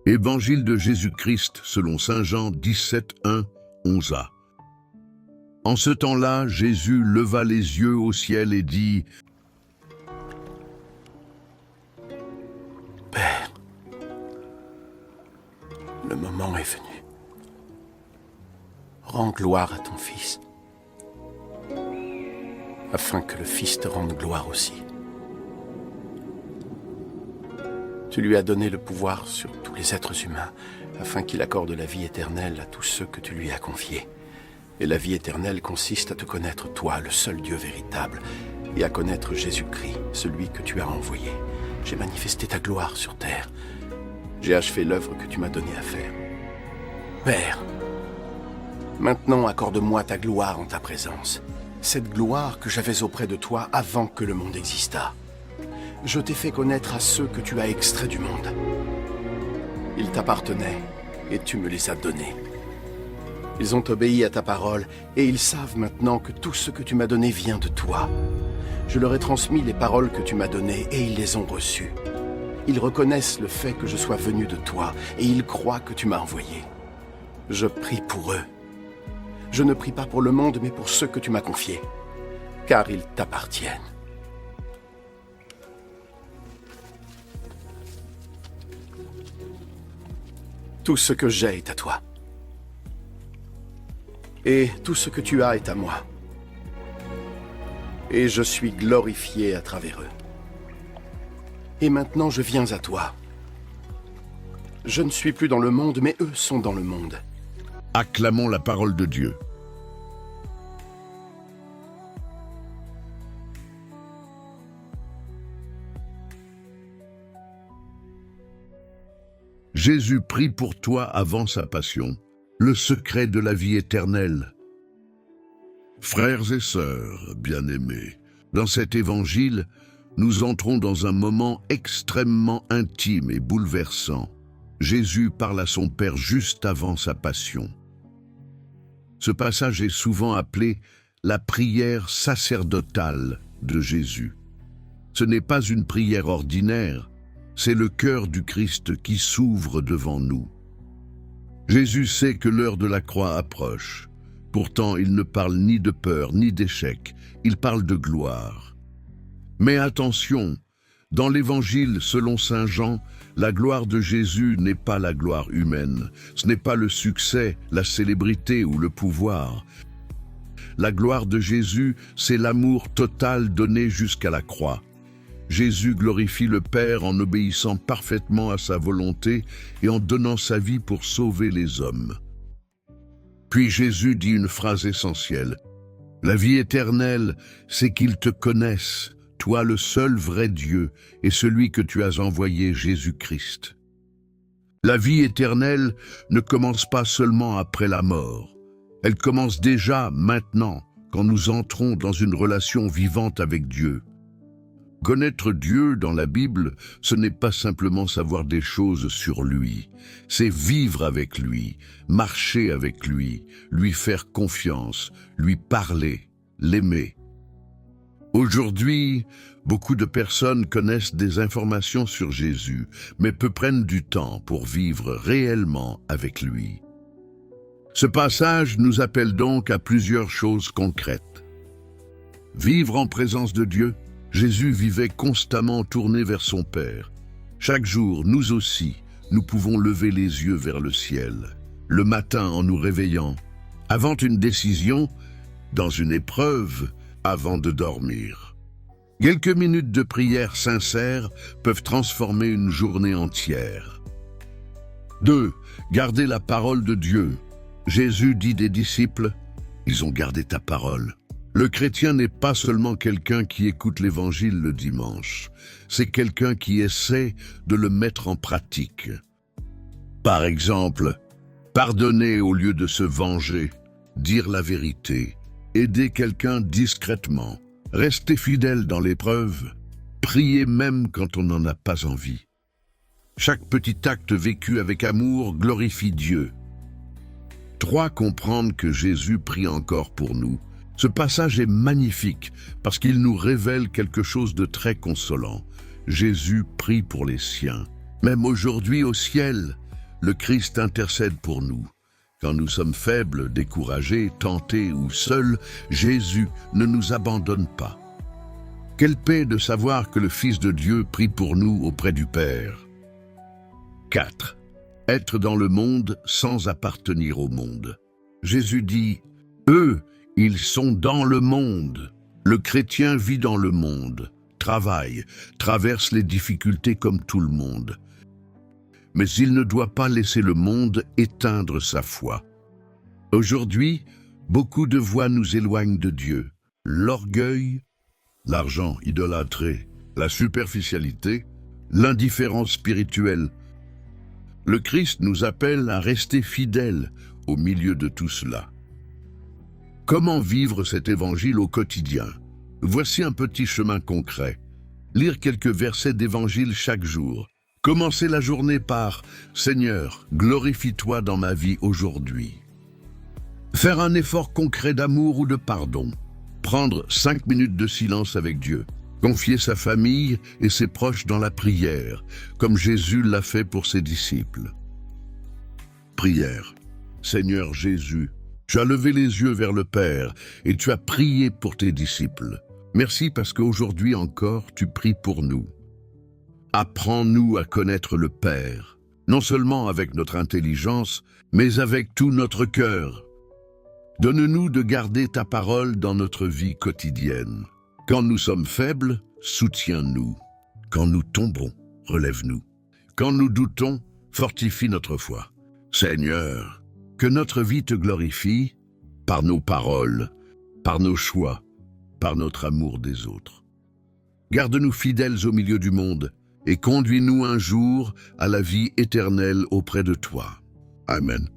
Évangile de Jésus-Christ selon saint Jean 17, 1, 11a. En ce temps-là, Jésus leva les yeux au ciel et dit : Père, le moment est venu. Rends gloire à ton Fils, afin que le Fils te rende gloire aussi. Tu lui as donné le pouvoir sur tous les êtres humains, afin qu'il accorde la vie éternelle à tous ceux que tu lui as confiés. Et la vie éternelle consiste à te connaître, toi, le seul Dieu véritable, et à connaître Jésus-Christ, celui que tu as envoyé. J'ai manifesté ta gloire sur terre. J'ai achevé l'œuvre que tu m'as donnée à faire. Père, maintenant accorde-moi ta gloire en ta présence, cette gloire que j'avais auprès de toi avant que le monde existât. Je t'ai fait connaître à ceux que tu as extraits du monde. Ils t'appartenaient et tu me les as donnés. Ils ont obéi à ta parole et ils savent maintenant que tout ce que tu m'as donné vient de toi. Je leur ai transmis les paroles que tu m'as données et ils les ont reçues. Ils reconnaissent le fait que je sois venu de toi et ils croient que tu m'as envoyé. Je prie pour eux. Je ne prie pas pour le monde mais pour ceux que tu m'as confiés, car ils t'appartiennent. Tout ce que j'ai est à toi. Et tout ce que tu as est à moi. Et je suis glorifié à travers eux. Et maintenant je viens à toi. Je ne suis plus dans le monde, mais eux sont dans le monde. Acclamons la parole de Dieu. Jésus prie pour toi avant sa passion, le secret de la vie éternelle. Frères et sœurs bien-aimés, dans cet évangile, nous entrons dans un moment extrêmement intime et bouleversant. Jésus parle à son Père juste avant sa passion. Ce passage est souvent appelé la prière sacerdotale de Jésus. Ce n'est pas une prière ordinaire, c'est le cœur du Christ qui s'ouvre devant nous. Jésus sait que l'heure de la croix approche. Pourtant, il ne parle ni de peur ni d'échec, il parle de gloire. Mais attention, dans l'Évangile selon saint Jean, la gloire de Jésus n'est pas la gloire humaine. Ce n'est pas le succès, la célébrité ou le pouvoir. La gloire de Jésus, c'est l'amour total donné jusqu'à la croix. Jésus glorifie le Père en obéissant parfaitement à sa volonté et en donnant sa vie pour sauver les hommes. Puis Jésus dit une phrase essentielle. La vie éternelle, c'est qu'ils te connaissent, toi le seul vrai Dieu et celui que tu as envoyé, Jésus-Christ. La vie éternelle ne commence pas seulement après la mort. Elle commence déjà maintenant, quand nous entrons dans une relation vivante avec Dieu. Connaître Dieu dans la Bible, ce n'est pas simplement savoir des choses sur lui, c'est vivre avec lui, marcher avec lui faire confiance, lui parler, l'aimer. Aujourd'hui, beaucoup de personnes connaissent des informations sur Jésus, mais peu prennent du temps pour vivre réellement avec lui. Ce passage nous appelle donc à plusieurs choses concrètes. Vivre en présence de Dieu. Jésus vivait constamment tourné vers son Père. Chaque jour, nous aussi, nous pouvons lever les yeux vers le ciel, le matin en nous réveillant, avant une décision, dans une épreuve, avant de dormir. Quelques minutes de prière sincère peuvent transformer une journée entière. 2. Garder la parole de Dieu. Jésus dit des disciples, « Ils ont gardé ta parole ». Le chrétien n'est pas seulement quelqu'un qui écoute l'Évangile le dimanche, c'est quelqu'un qui essaie de le mettre en pratique. Par exemple, pardonner au lieu de se venger, dire la vérité, aider quelqu'un discrètement, rester fidèle dans l'épreuve, prier même quand on n'en a pas envie. Chaque petit acte vécu avec amour glorifie Dieu. 3. Comprendre que Jésus prie encore pour nous. Ce passage est magnifique parce qu'il nous révèle quelque chose de très consolant. Jésus prie pour les siens. Même aujourd'hui au ciel, le Christ intercède pour nous. Quand nous sommes faibles, découragés, tentés ou seuls, Jésus ne nous abandonne pas. Quelle paix de savoir que le Fils de Dieu prie pour nous auprès du Père. 4. Être dans le monde sans appartenir au monde. Jésus dit « Eux, ils sont dans le monde ». Le chrétien vit dans le monde, travaille, traverse les difficultés comme tout le monde. Mais il ne doit pas laisser le monde éteindre sa foi. Aujourd'hui, beaucoup de voix nous éloignent de Dieu. L'orgueil, l'argent idolâtré, la superficialité, l'indifférence spirituelle. Le Christ nous appelle à rester fidèles au milieu de tout cela. Comment vivre cet évangile au quotidien? Voici un petit chemin concret. Lire quelques versets d'évangile chaque jour. Commencer la journée par « Seigneur, glorifie-toi dans ma vie aujourd'hui ». Faire un effort concret d'amour ou de pardon. Prendre 5 minutes de silence avec Dieu. Confier sa famille et ses proches dans la prière, comme Jésus l'a fait pour ses disciples. Prière. Seigneur Jésus, tu as levé les yeux vers le Père et tu as prié pour tes disciples. Merci parce qu'aujourd'hui encore, tu pries pour nous. Apprends-nous à connaître le Père, non seulement avec notre intelligence, mais avec tout notre cœur. Donne-nous de garder ta parole dans notre vie quotidienne. Quand nous sommes faibles, soutiens-nous. Quand nous tombons, relève-nous. Quand nous doutons, fortifie notre foi. Seigneur, que notre vie te glorifie par nos paroles, par nos choix, par notre amour des autres. Garde-nous fidèles au milieu du monde et conduis-nous un jour à la vie éternelle auprès de toi. Amen.